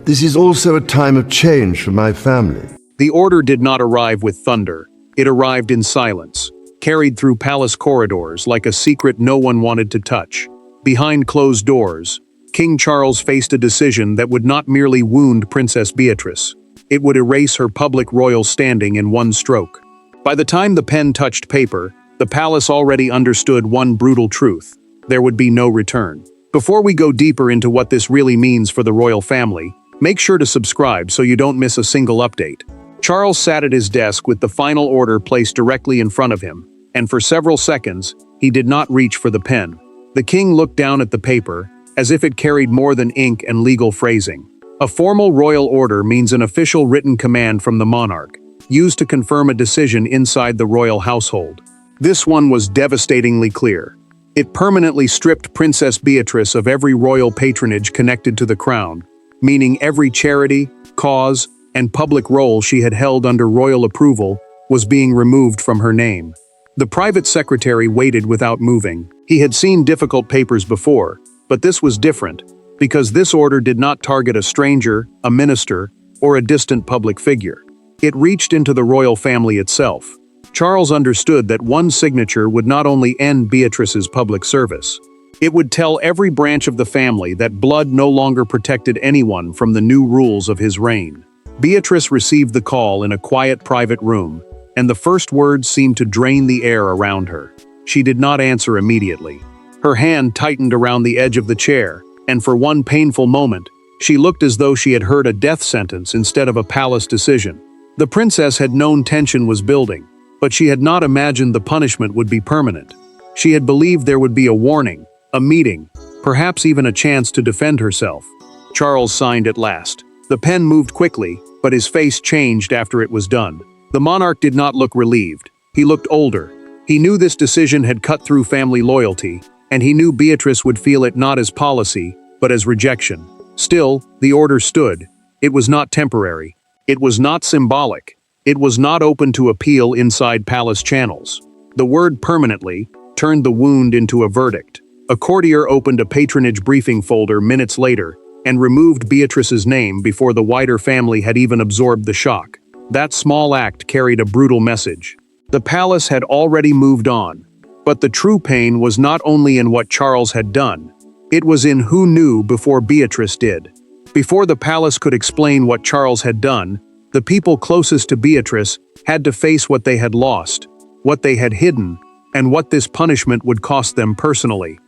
This is also a time of change for my family. The order did not arrive with thunder. It arrived in silence, carried through palace corridors like a secret no one wanted to touch. Behind closed doors, King Charles faced a decision that would not merely wound Princess Beatrice. It would erase her public royal standing in one stroke. By the time the pen touched paper, the palace already understood one brutal truth: there would be no return. Before we go deeper into what this really means for the royal family, make sure to subscribe so you don't miss a single update. Charles sat at his desk with the final order placed directly in front of him, and for several seconds, he did not reach for the pen. The king looked down at the paper, as if it carried more than ink and legal phrasing. A formal royal order means an official written command from the monarch, used to confirm a decision inside the royal household. This one was devastatingly clear. It permanently stripped Princess Beatrice of every royal patronage connected to the crown, meaning every charity, cause, and public role she had held under royal approval was being removed from her name. The private secretary waited without moving. He had seen difficult papers before, but this was different, because this order did not target a stranger, a minister, or a distant public figure. It reached into the royal family itself. Charles understood that one signature would not only end Beatrice's public service, it would tell every branch of the family that blood no longer protected anyone from the new rules of his reign. Beatrice received the call in a quiet private room, and the first words seemed to drain the air around her. She did not answer immediately. Her hand tightened around the edge of the chair, and for one painful moment, she looked as though she had heard a death sentence instead of a palace decision. The princess had known tension was building, but she had not imagined the punishment would be permanent. She had believed there would be a warning, a meeting, perhaps even a chance to defend herself. Charles signed at last. The pen moved quickly, but his face changed after it was done. The monarch did not look relieved. He looked older. He knew this decision had cut through family loyalty, and he knew Beatrice would feel it not as policy, but as rejection. Still, the order stood. It was not temporary. It was not symbolic. It was not open to appeal inside palace channels. The word permanently turned the wound into a verdict. A courtier opened a patronage briefing folder minutes later and removed Beatrice's name before the wider family had even absorbed the shock. That small act carried a brutal message. The palace had already moved on, but the true pain was not only in what Charles had done, it was in who knew before Beatrice did. Before the palace could explain what Charles had done, the people closest to Beatrice had to face what they had lost, what they had hidden, and what this punishment would cost them personally.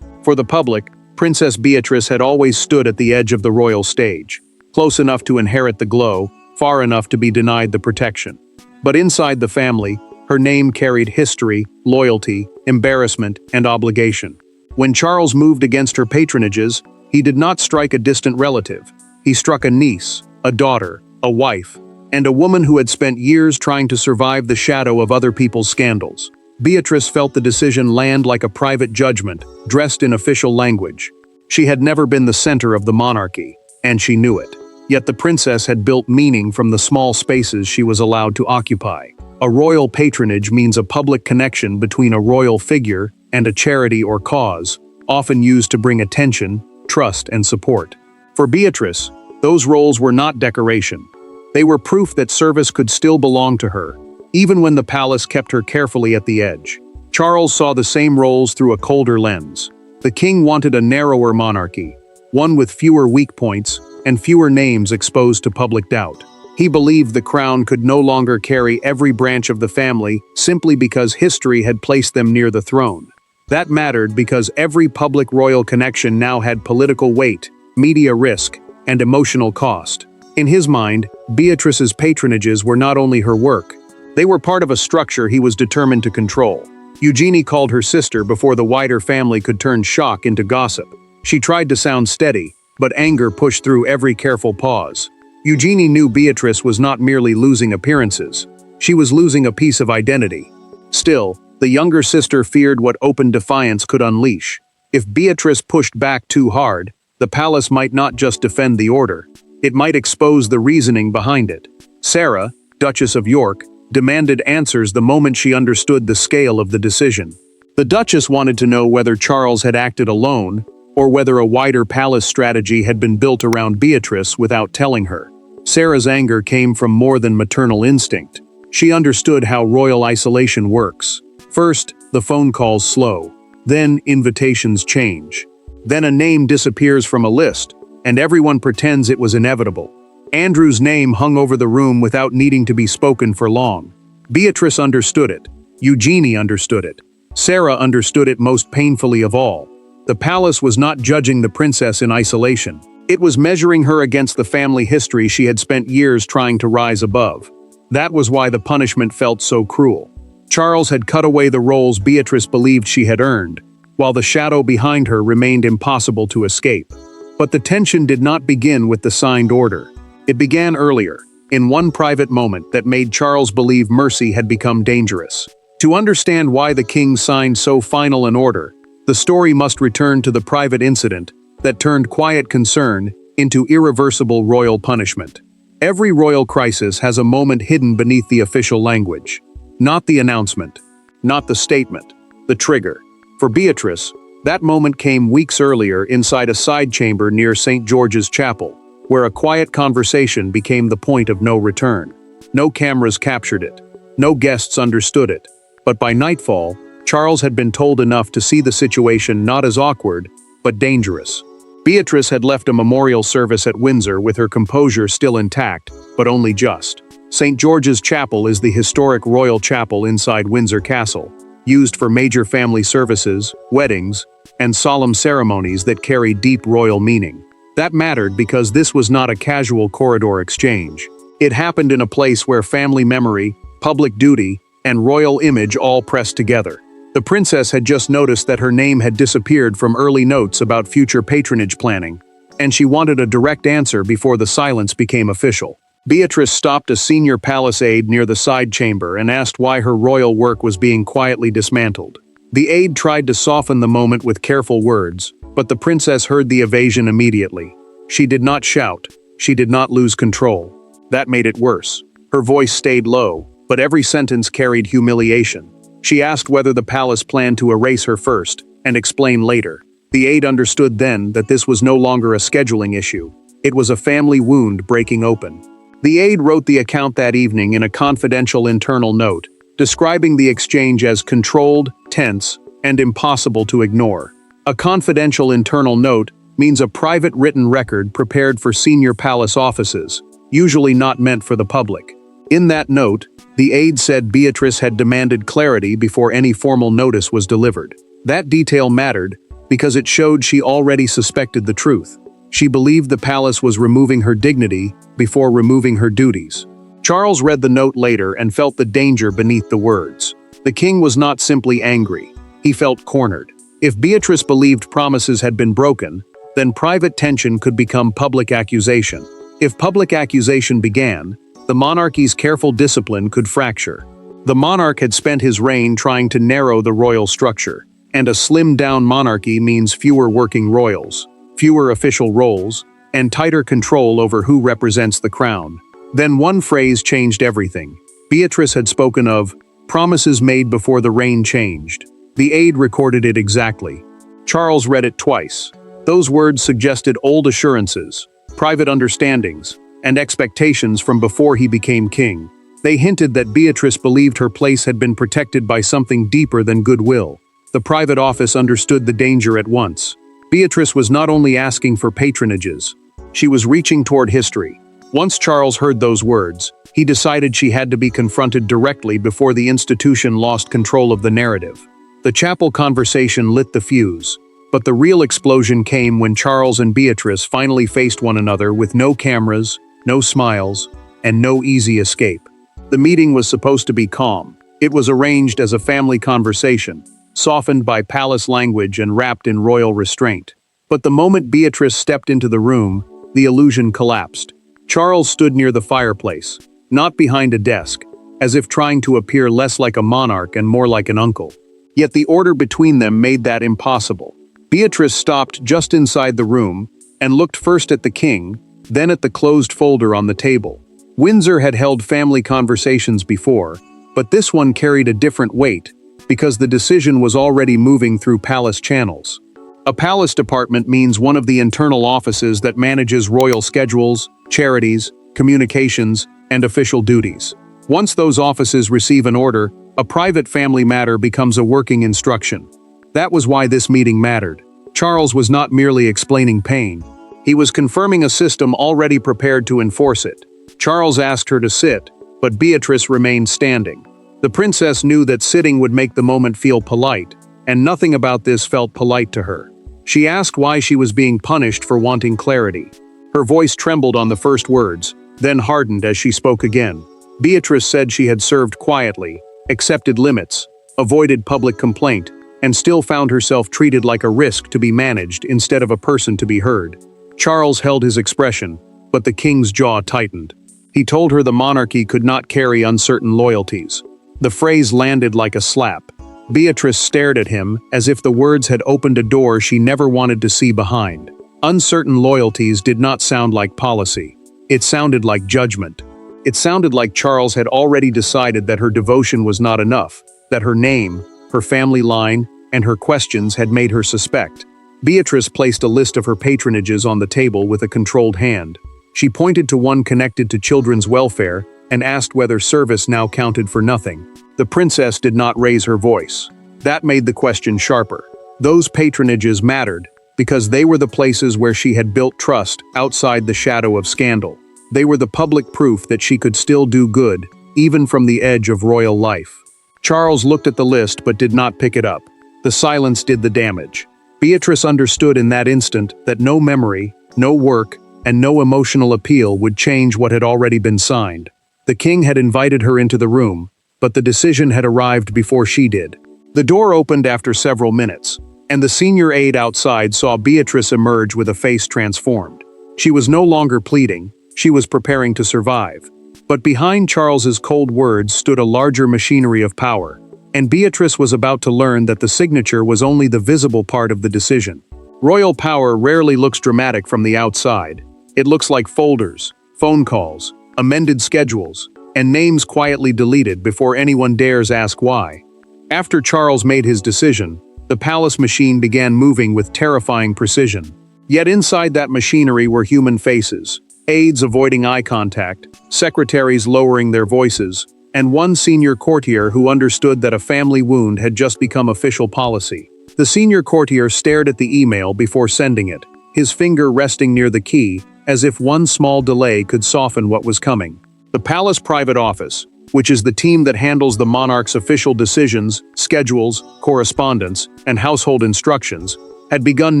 For the public, Princess Beatrice had always stood at the edge of the royal stage, close enough to inherit the glow, far enough to be denied the protection. But inside the family, her name carried history, loyalty, embarrassment, and obligation. When Charles moved against her patronages, he did not strike a distant relative. He struck a niece, a daughter, a wife, and a woman who had spent years trying to survive the shadow of other people's scandals. Beatrice felt the decision land like a private judgment, dressed in official language. She had never been the center of the monarchy, and she knew it. Yet the princess had built meaning from the small spaces she was allowed to occupy. A royal patronage means a public connection between a royal figure and a charity or cause, often used to bring attention, trust, and support. For Beatrice, those roles were not decoration. They were proof that service could still belong to her, even when the palace kept her carefully at the edge. Charles saw the same roles through a colder lens. The king wanted a narrower monarchy, one with fewer weak points and fewer names exposed to public doubt. He believed the crown could no longer carry every branch of the family simply because history had placed them near the throne. That mattered because every public royal connection now had political weight, media risk, and emotional cost. In his mind, Beatrice's patronages were not only her work, they were part of a structure he was determined to control. Eugenie called her sister before the wider family could turn shock into gossip. She tried to sound steady, but anger pushed through every careful pause. Eugenie knew Beatrice was not merely losing appearances. She was losing a piece of identity. Still, the younger sister feared what open defiance could unleash. If Beatrice pushed back too hard, the palace might not just defend the order, it might expose the reasoning behind it. Sarah, Duchess of York, demanded answers the moment she understood the scale of the decision. The Duchess wanted to know whether Charles had acted alone, or whether a wider palace strategy had been built around Beatrice without telling her. Sarah's anger came from more than maternal instinct. She understood how royal isolation works. First, the phone calls slow. Then, invitations change. Then a name disappears from a list, and everyone pretends it was inevitable. Andrew's name hung over the room without needing to be spoken for long. Beatrice understood it. Eugenie understood it. Sarah understood it most painfully of all. The palace was not judging the princess in isolation. It was measuring her against the family history she had spent years trying to rise above. That was why the punishment felt so cruel. Charles had cut away the roles Beatrice believed she had earned, while the shadow behind her remained impossible to escape. But the tension did not begin with the signed order. It began earlier, in one private moment that made Charles believe mercy had become dangerous. To understand why the king signed so final an order, the story must return to the private incident that turned quiet concern into irreversible royal punishment. Every royal crisis has a moment hidden beneath the official language. Not the announcement, not the statement, the trigger. For Beatrice, that moment came weeks earlier inside a side chamber near St. George's Chapel, where a quiet conversation became the point of no return. No cameras captured it. No guests understood it. But by nightfall, Charles had been told enough to see the situation not as awkward, but dangerous. Beatrice had left a memorial service at Windsor with her composure still intact, but only just. St. George's Chapel is the historic royal chapel inside Windsor Castle, used for major family services, weddings, and solemn ceremonies that carry deep royal meaning. That mattered because this was not a casual corridor exchange. It happened in a place where family memory, public duty, and royal image all pressed together. The princess had just noticed that her name had disappeared from early notes about future patronage planning, and she wanted a direct answer before the silence became official. Beatrice stopped a senior palace aide near the side chamber and asked why her royal work was being quietly dismantled. The aide tried to soften the moment with careful words, but the princess heard the evasion immediately. She did not shout. She did not lose control. That made it worse. Her voice stayed low, but every sentence carried humiliation. She asked whether the palace planned to erase her first, and explain later. The aide understood then that this was no longer a scheduling issue. It was a family wound breaking open. The aide wrote the account that evening in a confidential internal note, describing the exchange as controlled, tense, and impossible to ignore. A confidential internal note means a private written record prepared for senior palace offices, usually not meant for the public. In that note, the aide said Beatrice had demanded clarity before any formal notice was delivered. That detail mattered because it showed she already suspected the truth. She believed the palace was removing her dignity before removing her duties. Charles read the note later and felt the danger beneath the words. The king was not simply angry. He felt cornered. If Beatrice believed promises had been broken, then private tension could become public accusation. If public accusation began, the monarchy's careful discipline could fracture. The monarch had spent his reign trying to narrow the royal structure, and a slimmed-down monarchy means fewer working royals, fewer official roles, and tighter control over who represents the crown. Then one phrase changed everything. Beatrice had spoken of promises made before the reign changed. The aide recorded it exactly. Charles read it twice. Those words suggested old assurances, private understandings, and expectations from before he became king. They hinted that Beatrice believed her place had been protected by something deeper than goodwill. The private office understood the danger at once. Beatrice was not only asking for patronages, she was reaching toward history. Once Charles heard those words, he decided she had to be confronted directly before the institution lost control of the narrative. The chapel conversation lit the fuse, but the real explosion came when Charles and Beatrice finally faced one another with no cameras, no smiles, and no easy escape. The meeting was supposed to be calm. It was arranged as a family conversation, softened by palace language and wrapped in royal restraint. But the moment Beatrice stepped into the room, the illusion collapsed. Charles stood near the fireplace, not behind a desk, as if trying to appear less like a monarch and more like an uncle. Yet the order between them made that impossible. Beatrice stopped just inside the room and looked first at the king, then at the closed folder on the table. Windsor had held family conversations before, but this one carried a different weight because the decision was already moving through palace channels. A palace department means one of the internal offices that manages royal schedules, charities, communications, and official duties. Once those offices receive an order, a private family matter becomes a working instruction. That was why this meeting mattered. Charles was not merely explaining pain. He was confirming a system already prepared to enforce it. Charles asked her to sit, but Beatrice remained standing. The princess knew that sitting would make the moment feel polite, and nothing about this felt polite to her. She asked why she was being punished for wanting clarity. Her voice trembled on the first words, then hardened as she spoke again. Beatrice said she had served quietly, accepted limits, avoided public complaint, and still found herself treated like a risk to be managed instead of a person to be heard. Charles held his expression, but the king's jaw tightened. He told her the monarchy could not carry uncertain loyalties. The phrase landed like a slap. Beatrice stared at him as if the words had opened a door she never wanted to see behind. Uncertain loyalties did not sound like policy. It sounded like judgment. It sounded like Charles had already decided that her devotion was not enough, that her name, her family line, and her questions had made her suspect. Beatrice placed a list of her patronages on the table with a controlled hand. She pointed to one connected to children's welfare and asked whether service now counted for nothing. The princess did not raise her voice. That made the question sharper. Those patronages mattered because they were the places where she had built trust outside the shadow of scandal. They were the public proof that she could still do good, even from the edge of royal life. Charles looked at the list but did not pick it up. The silence did the damage. Beatrice understood in that instant that no memory, no work, and no emotional appeal would change what had already been signed. The king had invited her into the room, but the decision had arrived before she did. The door opened after several minutes, and the senior aide outside saw Beatrice emerge with a face transformed. She was no longer pleading, she was preparing to survive. But behind Charles's cold words stood a larger machinery of power, and Beatrice was about to learn that the signature was only the visible part of the decision. Royal power rarely looks dramatic from the outside. It looks like folders, phone calls, amended schedules, and names quietly deleted before anyone dares ask why. After Charles made his decision, the palace machine began moving with terrifying precision. Yet inside that machinery were human faces, aides avoiding eye contact, secretaries lowering their voices, and one senior courtier who understood that a family wound had just become official policy. The senior courtier stared at the email before sending it, his finger resting near the key, as if one small delay could soften what was coming. The palace private office, which is the team that handles the monarch's official decisions, schedules, correspondence, and household instructions, had begun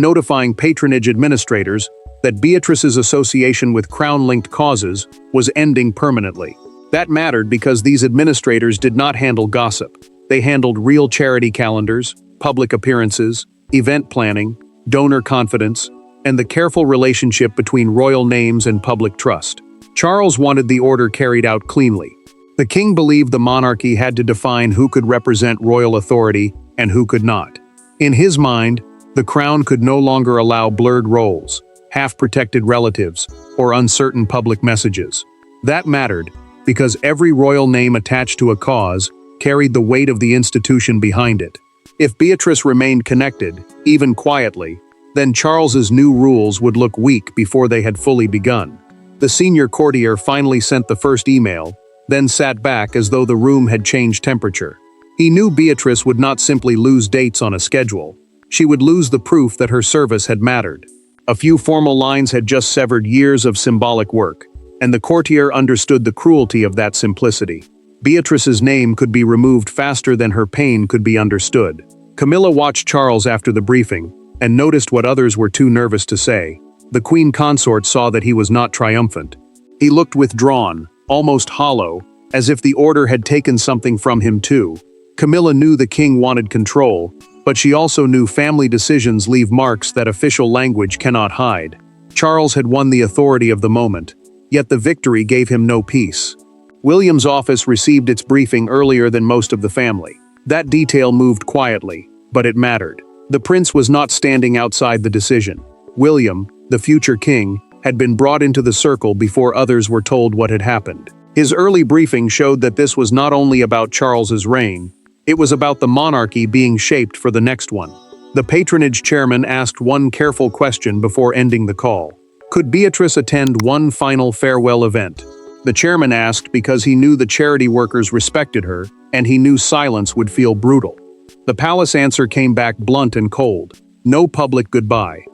notifying patronage administrators that Beatrice's association with crown-linked causes was ending permanently. That mattered because these administrators did not handle gossip. They handled real charity calendars, public appearances, event planning, donor confidence, and the careful relationship between royal names and public trust. Charles wanted the order carried out cleanly. The king believed the monarchy had to define who could represent royal authority and who could not. In his mind, the crown could no longer allow blurred roles, half-protected relatives, or uncertain public messages. That mattered because every royal name attached to a cause carried the weight of the institution behind it. If Beatrice remained connected, even quietly, then Charles's new rules would look weak before they had fully begun. The senior courtier finally sent the first email, then sat back as though the room had changed temperature. He knew Beatrice would not simply lose dates on a schedule. She would lose the proof that her service had mattered. A few formal lines had just severed years of symbolic work, and the courtier understood the cruelty of that simplicity. Beatrice's name could be removed faster than her pain could be understood. Camilla watched Charles after the briefing, and noticed what others were too nervous to say. The queen consort saw that he was not triumphant. He looked withdrawn, almost hollow, as if the order had taken something from him too. Camilla knew the king wanted control, but she also knew family decisions leave marks that official language cannot hide. Charles had won the authority of the moment, yet the victory gave him no peace. William's office received its briefing earlier than most of the family. That detail moved quietly, but it mattered. The prince was not standing outside the decision. William, the future king, had been brought into the circle before others were told what had happened. His early briefing showed that this was not only about Charles's reign, it was about the monarchy being shaped for the next one. The patronage chairman asked one careful question before ending the call. Could Beatrice attend one final farewell event? The chairman asked because he knew the charity workers respected her, and he knew silence would feel brutal. The palace answer came back blunt and cold. No public goodbye.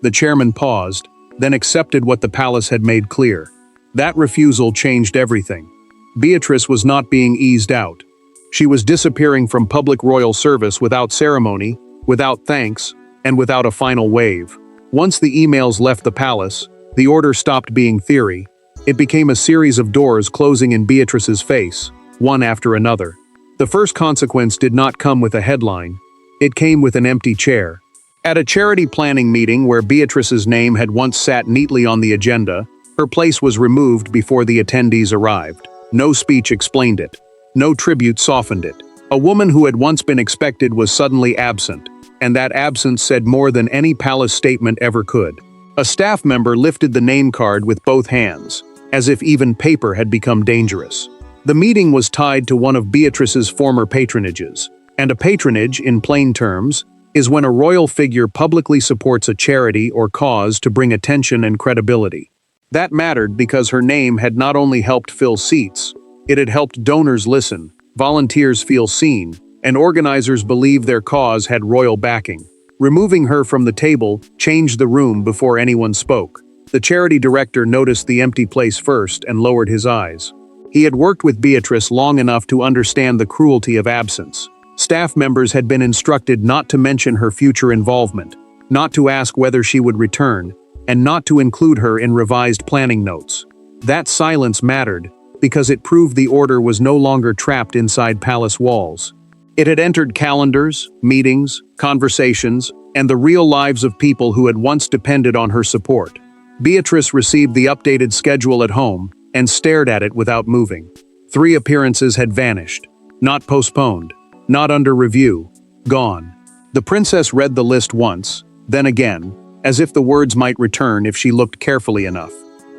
The chairman paused, then accepted what the palace had made clear. That refusal changed everything. Beatrice was not being eased out. She was disappearing from public royal service without ceremony, without thanks, and without a final wave. Once the emails left the palace, the order stopped being theory. It became a series of doors closing in Beatrice's face, one after another. The first consequence did not come with a headline. It came with an empty chair. At a charity planning meeting where Beatrice's name had once sat neatly on the agenda, her place was removed before the attendees arrived. No speech explained it. No tribute softened it. A woman who had once been expected was suddenly absent, and that absence said more than any palace statement ever could. A staff member lifted the name card with both hands, as if even paper had become dangerous. The meeting was tied to one of Beatrice's former patronages, and a patronage, in plain terms, is when a royal figure publicly supports a charity or cause to bring attention and credibility. That mattered because her name had not only helped fill seats, it had helped donors listen, volunteers feel seen, and organizers believe their cause had royal backing. Removing her from the table changed the room before anyone spoke. The charity director noticed the empty place first and lowered his eyes. He had worked with Beatrice long enough to understand the cruelty of absence. Staff members had been instructed not to mention her future involvement, not to ask whether she would return, and not to include her in revised planning notes. That silence mattered because it proved the order was no longer trapped inside palace walls. It had entered calendars, meetings, conversations, and the real lives of people who had once depended on her support. Beatrice received the updated schedule at home and stared at it without moving. 3 appearances had vanished, not postponed, not under review, gone. The princess read the list once, then again, as if the words might return if she looked carefully enough.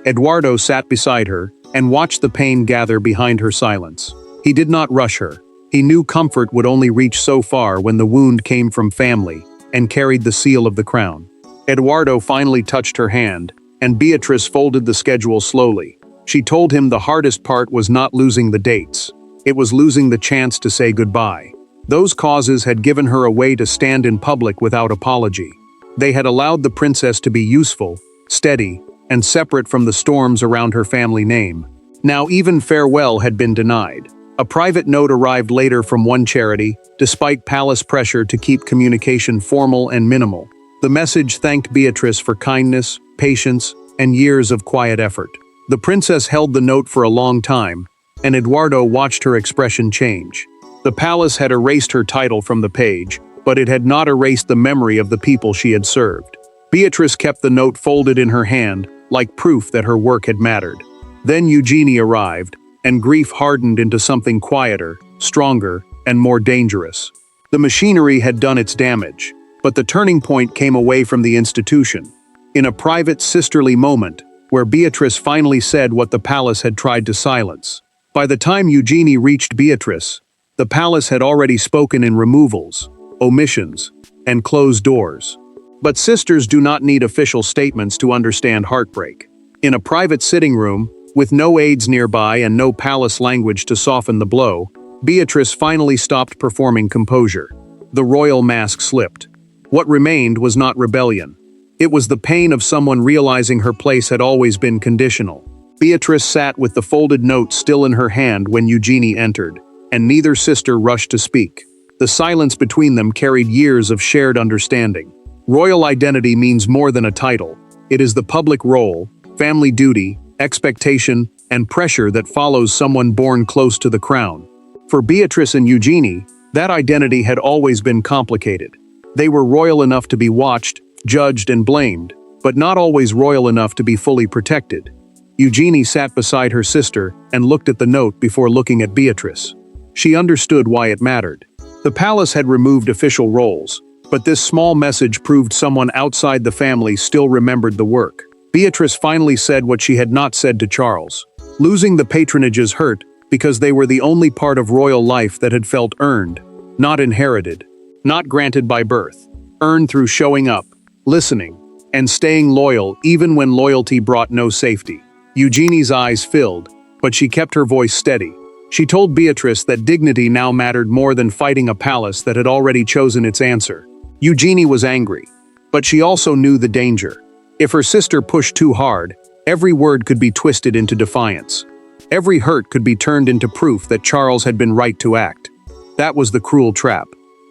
Eduardo sat beside her and watched the pain gather behind her silence. He did not rush her. He knew comfort would only reach so far when the wound came from family and carried the seal of the crown. Eduardo finally touched her hand, and Beatrice folded the schedule slowly. She told him the hardest part was not losing the dates. It was losing the chance to say goodbye. Those causes had given her a way to stand in public without apology. They had allowed the princess to be useful, steady, and separate from the storms around her family name. Now even farewell had been denied. A private note arrived later from one charity, despite palace pressure to keep communication formal and minimal. The message thanked Beatrice for kindness, patience, and years of quiet effort. The princess held the note for a long time, and Eduardo watched her expression change. The palace had erased her title from the page, but it had not erased the memory of the people she had served. Beatrice kept the note folded in her hand, like proof that her work had mattered. Then Eugenie arrived, and grief hardened into something quieter, stronger, and more dangerous. The machinery had done its damage, but the turning point came away from the institution, in a private sisterly moment, where Beatrice finally said what the palace had tried to silence. By the time Eugenie reached Beatrice, the palace had already spoken in removals, omissions, and closed doors. But sisters do not need official statements to understand heartbreak. In a private sitting room, with no aides nearby and no palace language to soften the blow, Beatrice finally stopped performing composure. The royal mask slipped. What remained was not rebellion. It was the pain of someone realizing her place had always been conditional. Beatrice sat with the folded note still in her hand when Eugenie entered, and neither sister rushed to speak. The silence between them carried years of shared understanding. Royal identity means more than a title. It is the public role, family duty, expectation, and pressure that follows someone born close to the crown. For Beatrice and Eugenie, that identity had always been complicated. They were royal enough to be watched, judged, and blamed, but not always royal enough to be fully protected. Eugenie sat beside her sister and looked at the note before looking at Beatrice. She understood why it mattered. The palace had removed official roles, but this small message proved someone outside the family still remembered the work. Beatrice finally said what she had not said to Charles. Losing the patronages hurt because they were the only part of royal life that had felt earned, not inherited, not granted by birth. earned through showing up, listening, and staying loyal even when loyalty brought no safety. Eugenie's eyes filled, but she kept her voice steady. She told Beatrice that dignity now mattered more than fighting a palace that had already chosen its answer. Eugenie was angry, but she also knew the danger. If her sister pushed too hard, every word could be twisted into defiance. Every hurt could be turned into proof that Charles had been right to act. That was the cruel trap.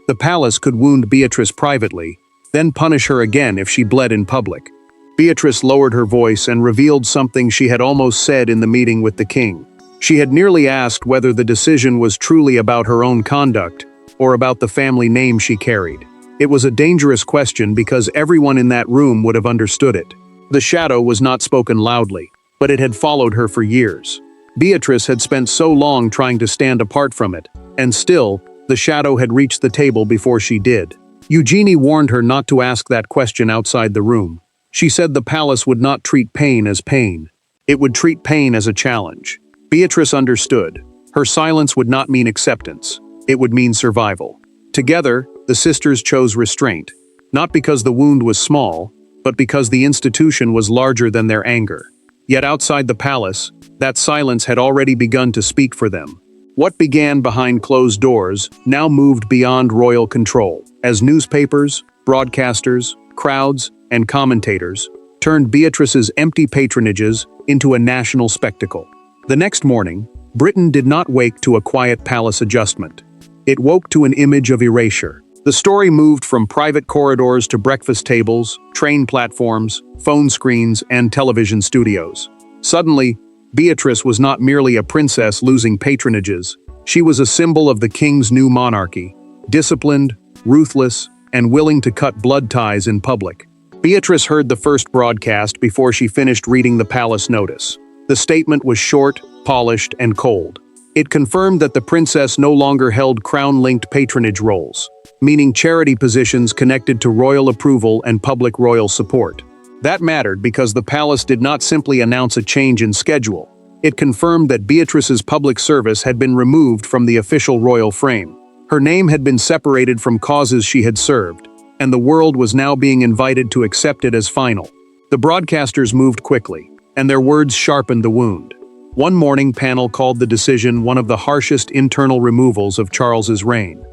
The palace could wound Beatrice privately, then punish her again if she bled in public. Beatrice lowered her voice and revealed something she had almost said in the meeting with the king. She had nearly asked whether the decision was truly about her own conduct or about the family name she carried. It was a dangerous question because everyone in that room would have understood it. The shadow was not spoken loudly, but it had followed her for years. Beatrice had spent so long trying to stand apart from it, and still, the shadow had reached the table before she did. Eugenie warned her not to ask that question outside the room. She said the palace would not treat pain as pain. It would treat pain as a challenge. Beatrice understood. Her silence would not mean acceptance. It would mean survival. Together, the sisters chose restraint, not because the wound was small, but because the institution was larger than their anger. Yet outside the palace, that silence had already begun to speak for them. What began behind closed doors now moved beyond royal control, as newspapers, broadcasters, crowds, and commentators turned Beatrice's empty patronages into a national spectacle. The next morning, Britain did not wake to a quiet palace adjustment. It woke to an image of erasure. The story moved from private corridors to breakfast tables, train platforms, phone screens, and television studios. Suddenly, Beatrice was not merely a princess losing patronages. She was a symbol of the king's new monarchy, disciplined, ruthless, and willing to cut blood ties in public. Beatrice heard the first broadcast before she finished reading the palace notice. The statement was short, polished, and cold. It confirmed that the princess no longer held crown-linked patronage roles, meaning charity positions connected to royal approval and public royal support. That mattered because the palace did not simply announce a change in schedule. It confirmed that Beatrice's public service had been removed from the official royal frame. Her name had been separated from causes she had served, and the world was now being invited to accept it as final. The broadcasters moved quickly, and their words sharpened the wound. One morning panel called the decision one of the harshest internal removals of Charles's reign.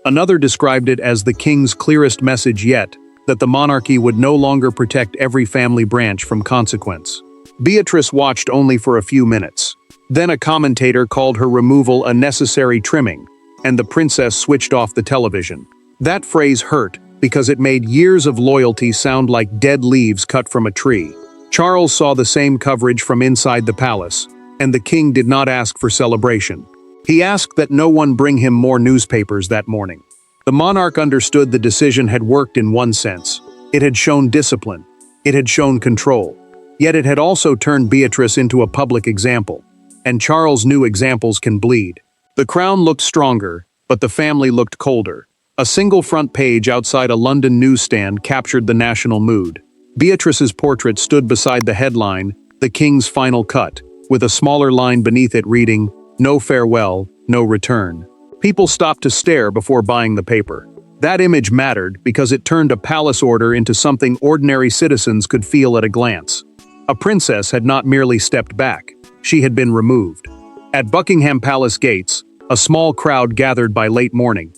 Another described it as the king's clearest message yet, that the monarchy would no longer protect every family branch from consequence. Beatrice watched only for a few minutes. Then a commentator called her removal a necessary trimming, and the princess switched off the television. That phrase hurt because it made years of loyalty sound like dead leaves cut from a tree. Charles saw the same coverage from inside the palace, and the king did not ask for celebration. He asked that no one bring him more newspapers that morning. The monarch understood the decision had worked in one sense. It had shown discipline. It had shown control. Yet it had also turned Beatrice into a public example. And Charles knew examples can bleed. The crown looked stronger, but the family looked colder. A single front page outside a London newsstand captured the national mood. Beatrice's portrait stood beside the headline, "The King's Final Cut," with a smaller line beneath it reading, "No farewell, no return." People stopped to stare before buying the paper. That image mattered because it turned a palace order into something ordinary citizens could feel at a glance. A princess had not merely stepped back, she had been removed. At Buckingham Palace gates, a small crowd gathered by late morning.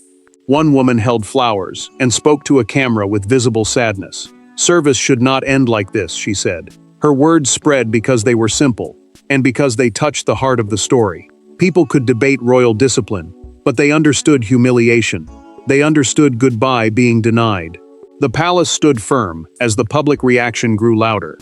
One woman held flowers and spoke to a camera with visible sadness. "Service should not end like this," she said. Her words spread because they were simple, and because they touched the heart of the story. People could debate royal discipline, but they understood humiliation. They understood goodbye being denied. The palace stood firm as the public reaction grew louder.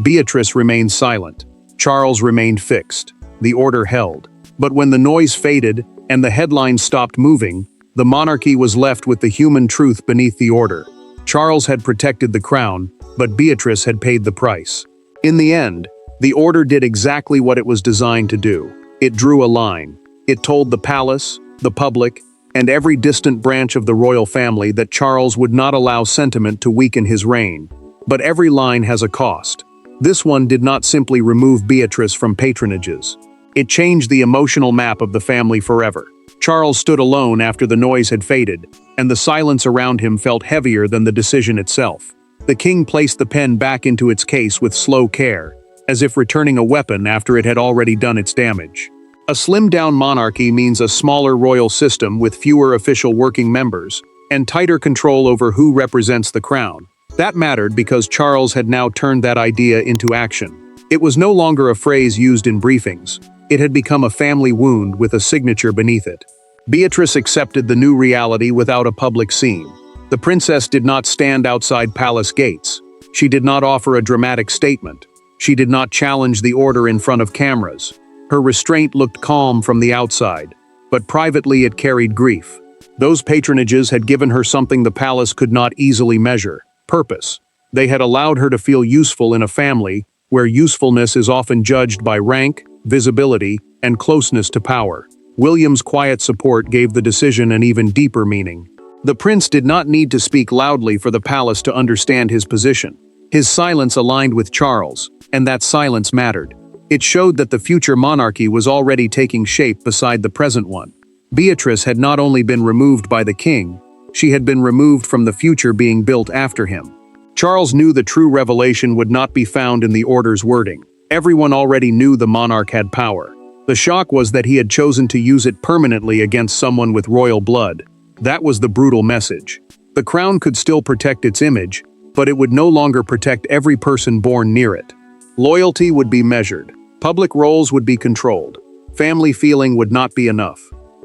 Beatrice remained silent. Charles remained fixed. The order held. But when the noise faded and the headlines stopped moving, the monarchy was left with the human truth beneath the order. Charles had protected the crown, but Beatrice had paid the price. In the end, the order did exactly what it was designed to do. It drew a line. It told the palace, the public, and every distant branch of the royal family that Charles would not allow sentiment to weaken his reign. But every line has a cost. This one did not simply remove Beatrice from patronages. It changed the emotional map of the family forever. Charles stood alone after the noise had faded, and the silence around him felt heavier than the decision itself. The king placed the pen back into its case with slow care, as if returning a weapon after it had already done its damage. A slimmed-down monarchy means a smaller royal system with fewer official working members, and tighter control over who represents the crown. That mattered because Charles had now turned that idea into action. It was no longer a phrase used in briefings. It had become a family wound with a signature beneath it. Beatrice accepted the new reality without a public scene. The princess did not stand outside palace gates. She did not offer a dramatic statement. She did not challenge the order in front of cameras. Her restraint looked calm from the outside, but privately it carried grief. Those patronages had given her something the palace could not easily measure: purpose. They had allowed her to feel useful in a family where usefulness is often judged by rank, visibility, and closeness to power. William's quiet support gave the decision an even deeper meaning. The prince did not need to speak loudly for the palace to understand his position. His silence aligned with Charles, and that silence mattered. It showed that the future monarchy was already taking shape beside the present one. Beatrice had not only been removed by the king, she had been removed from the future being built after him. Charles knew the true revelation would not be found in the order's wording. Everyone already knew the monarch had power. The shock was that he had chosen to use it permanently against someone with royal blood. That was the brutal message. The crown could still protect its image, but it would no longer protect every person born near it. Loyalty would be measured. Public roles would be controlled. Family feeling would not be enough.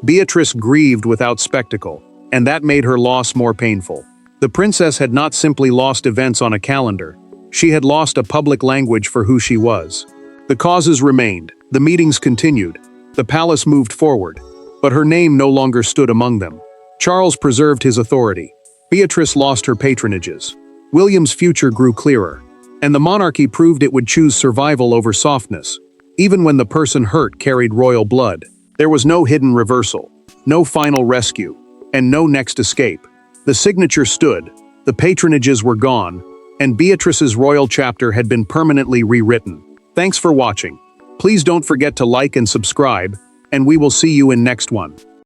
Beatrice grieved without spectacle, and that made her loss more painful. The princess had not simply lost events on a calendar. She had lost a public language for who she was. The causes remained. The meetings continued. The palace moved forward, but her name no longer stood among them. Charles preserved his authority. Beatrice lost her patronages. William's future grew clearer, and the monarchy proved it would choose survival over softness. Even when the person hurt carried royal blood, there was no hidden reversal, no final rescue, and no next escape. The signature stood, the patronages were gone, and Beatrice's royal chapter had been permanently rewritten. Thanks for watching. Please don't forget to like and subscribe, and we will see you in next one.